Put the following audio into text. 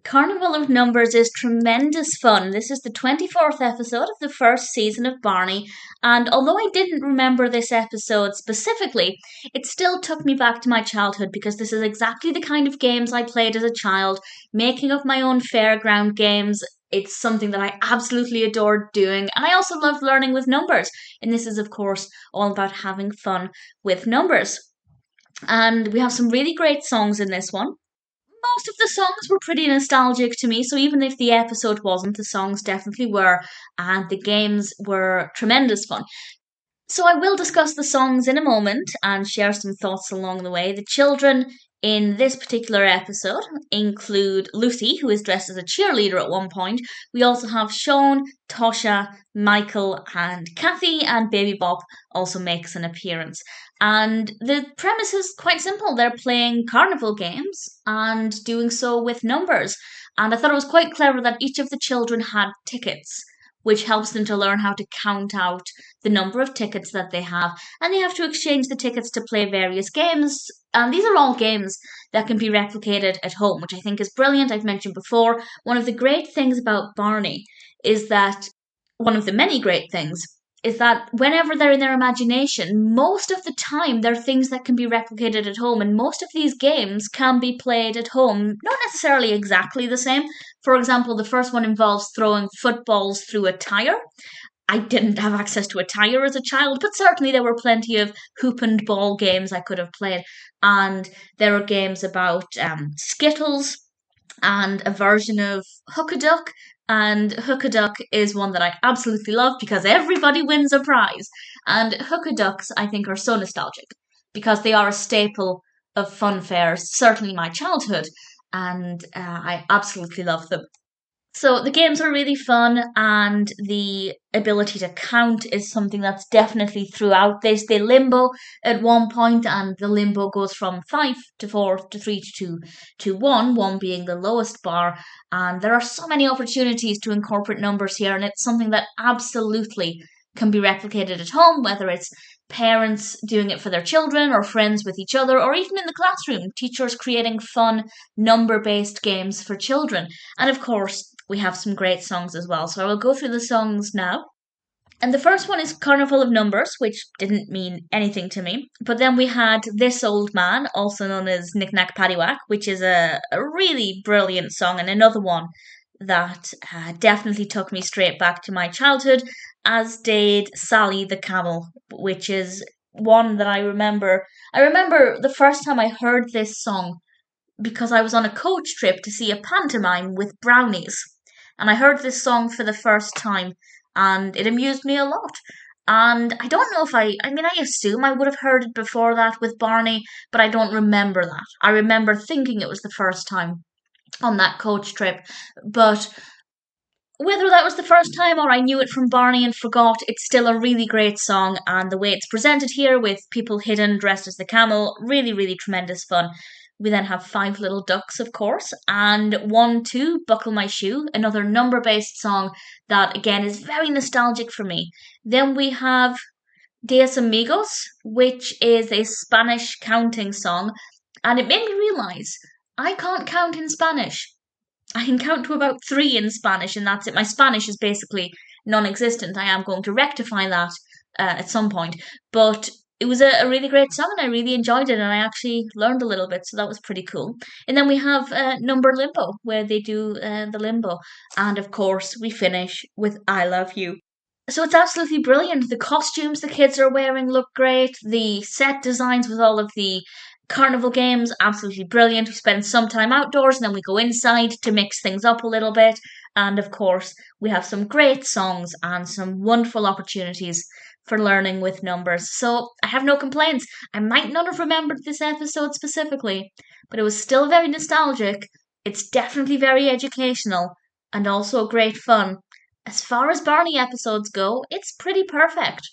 Carnival of Numbers is tremendous fun. This is the 24th episode of the first season of Barney, and although I didn't remember this episode specifically, it still took me back to my childhood because this is exactly the kind of games I played as a child, making up my own fairground games. It's something that I absolutely adored doing, and I also loved learning with numbers. And this is, of course, all about having fun with numbers. And we have some really great songs in this one. Most of the songs were pretty nostalgic to me, so even if the episode wasn't, the songs definitely were, and the games were tremendous fun. So I will discuss the songs in a moment and share some thoughts along the way. The children in this particular episode include Luci, who is dressed as a cheerleader at one point. We also have Shawn, Tosha, Michael, and Kathy, and Baby Bop also makes an appearance. And the premise is quite simple. They're playing carnival games and doing so with numbers. And I thought it was quite clever that each of the children had tickets, which helps them to learn how to count out the number of tickets that they have. And they have to exchange the tickets to play various games. And these are all games that can be replicated at home, which I think is brilliant. I've mentioned before, one of the great things about Barney is that one of the many great things is that whenever they're in their imagination, most of the time they're things that can be replicated at home, and most of these games can be played at home, not necessarily exactly the same. For example, the first one involves throwing footballs through a tire. I didn't have access to a tire as a child, but certainly there were plenty of hoop and ball games I could have played. And there are games about Skittles and a version of Hook-a-Duck. And Hook-a-Duck is one that I absolutely love because everybody wins a prize. And Hook-a-Ducks, I think, are so nostalgic because they are a staple of fun fairs, certainly my childhood, and I absolutely love them. So the games are really fun, and the ability to count is something that's definitely throughout this. They limbo at one point, and the limbo goes from 5 to 4 to 3 to 2 to 1, 1 being the lowest bar. And there are so many opportunities to incorporate numbers here, and it's something that absolutely can be replicated at home, whether it's parents doing it for their children or friends with each other, or even in the classroom, teachers creating fun number based games for children. And of course, we have some great songs as well. So I will go through the songs now. And the first one is Carnival of Numbers, which didn't mean anything to me. But then we had This Old Man, also known as Knick Knack Paddywhack, which is a really brilliant song, and another one that definitely took me straight back to my childhood, as did Sally the Camel, which is one that I remember. I remember the first time I heard this song because I was on a coach trip to see a pantomime with brownies. And I heard this song for the first time, and it amused me a lot. And I don't know if I mean, I assume I would have heard it before that with Barney, but I don't remember that. I remember thinking it was the first time on that coach trip, but whether that was the first time or I knew it from Barney and forgot, it's still a really great song, and the way it's presented here with people hidden dressed as the camel, really, really tremendous fun. We then have Five Little Ducks, of course, and 1, 2, Buckle My Shoe, another number based song that again is very nostalgic for me. Then we have Diez Amigos, which is a Spanish counting song, and it made me realize I can't count in Spanish. I can count to about 3 in Spanish, and that's it. My Spanish is basically non existent. I am going to rectify that at some point, but it was a really great song, and I really enjoyed it, and I actually learned a little bit, so that was pretty cool. And then we have Number Limbo, where they do the limbo, and of course we finish with I Love You. So it's absolutely brilliant. The costumes the kids are wearing look great. The set designs with all of the carnival games, absolutely brilliant. We spend some time outdoors and then we go inside to mix things up a little bit. And of course, we have some great songs and some wonderful opportunities for learning with numbers. So I have no complaints. I might not have remembered this episode specifically, but it was still very nostalgic. It's definitely very educational and also great fun. As far as Barney episodes go, it's pretty perfect.